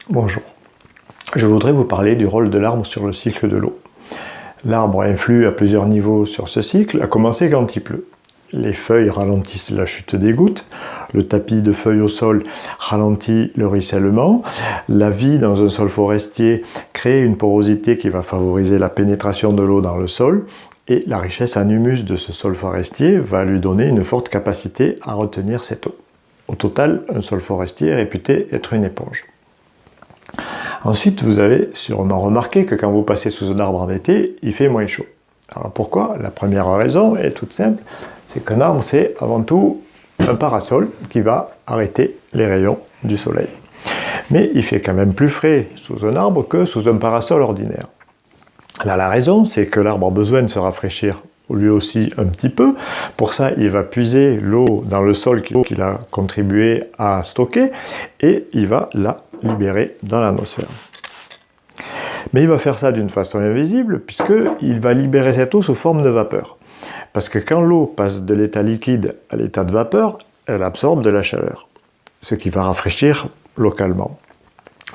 Bonjour. Je voudrais vous parler du rôle de l'arbre sur le cycle de l'eau. L'arbre influe à plusieurs niveaux sur ce cycle, à commencer quand il pleut. Les feuilles ralentissent la chute des gouttes, le tapis de feuilles au sol ralentit le ruissellement, la vie dans un sol forestier crée une porosité qui va favoriser la pénétration de l'eau dans le sol, et la richesse en humus de ce sol forestier va lui donner une forte capacité à retenir cette eau. Au total, un sol forestier est réputé être une éponge. Ensuite, vous avez sûrement remarqué que quand vous passez sous un arbre en été, il fait moins chaud. Alors pourquoi? La première raison est toute simple, c'est qu'un arbre, c'est avant tout un parasol qui va arrêter les rayons du soleil. Mais il fait quand même plus frais sous un arbre que sous un parasol ordinaire. Là, la raison, c'est que l'arbre a besoin de se rafraîchir lui aussi un petit peu. Pour ça, il va puiser l'eau dans le sol qu'il a contribué à stocker et il va la libérer dans l'atmosphère. Mais il va faire ça d'une façon invisible puisqu'il va libérer cette eau sous forme de vapeur. Parce que quand l'eau passe de l'état liquide à l'état de vapeur, elle absorbe de la chaleur, ce qui va rafraîchir localement.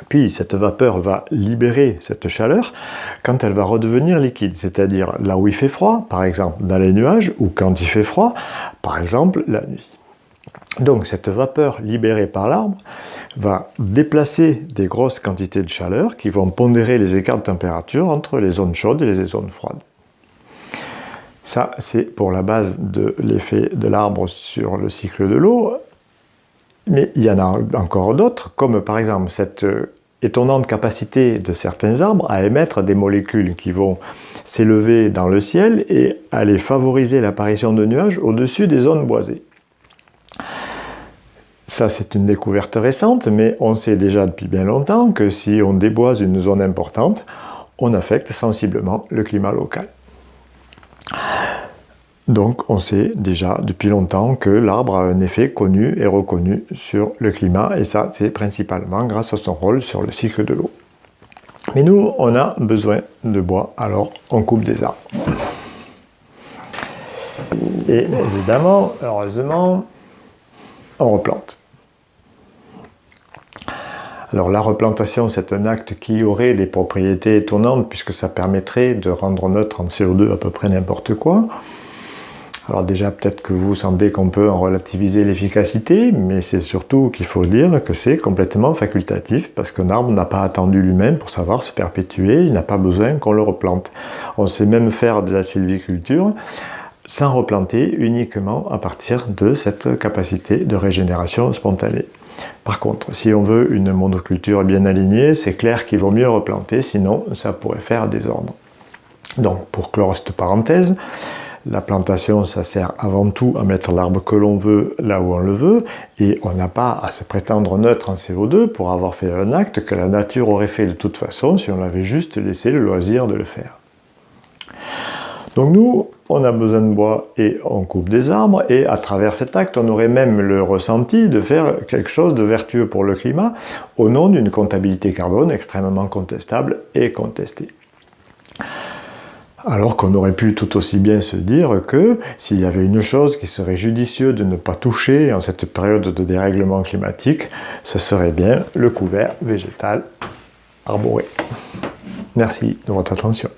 Puis cette vapeur va libérer cette chaleur quand elle va redevenir liquide, c'est-à-dire là où il fait froid, par exemple dans les nuages, ou quand il fait froid, par exemple la nuit. Donc cette vapeur libérée par l'arbre va déplacer des grosses quantités de chaleur qui vont pondérer les écarts de température entre les zones chaudes et les zones froides. Ça, c'est pour la base de l'effet de l'arbre sur le cycle de l'eau. Mais il y en a encore d'autres, comme par exemple cette étonnante capacité de certains arbres à émettre des molécules qui vont s'élever dans le ciel et aller favoriser l'apparition de nuages au-dessus des zones boisées. Ça, c'est une découverte récente, mais on sait déjà depuis bien longtemps que si on déboise une zone importante, on affecte sensiblement le climat local. Donc on sait déjà depuis longtemps que l'arbre a un effet connu et reconnu sur le climat, et ça c'est principalement grâce à son rôle sur le cycle de l'eau. Mais nous, on a besoin de bois, alors on coupe des arbres. Et évidemment, heureusement, on replante. Alors la replantation, c'est un acte qui aurait des propriétés étonnantes puisque ça permettrait de rendre neutre en CO2 à peu près n'importe quoi. Alors déjà, peut-être que vous sentez qu'on peut en relativiser l'efficacité, mais c'est surtout qu'il faut dire que c'est complètement facultatif, parce qu'un arbre n'a pas attendu l'humain pour savoir se perpétuer, il n'a pas besoin qu'on le replante. On sait même faire de la sylviculture sans replanter, uniquement à partir de cette capacité de régénération spontanée. Par contre, si on veut une monoculture bien alignée, c'est clair qu'il vaut mieux replanter, sinon ça pourrait faire désordre. Donc, pour clore cette parenthèse, la plantation, ça sert avant tout à mettre l'arbre que l'on veut là où on le veut, et on n'a pas à se prétendre neutre en CO2 pour avoir fait un acte que la nature aurait fait de toute façon si on avait juste laissé le loisir de le faire. Donc nous, on a besoin de bois et on coupe des arbres, et à travers cet acte, on aurait même le ressenti de faire quelque chose de vertueux pour le climat au nom d'une comptabilité carbone extrêmement contestable et contestée. Alors qu'on aurait pu tout aussi bien se dire que s'il y avait une chose qui serait judicieux de ne pas toucher en cette période de dérèglement climatique, ce serait bien le couvert végétal arboré. Merci de votre attention.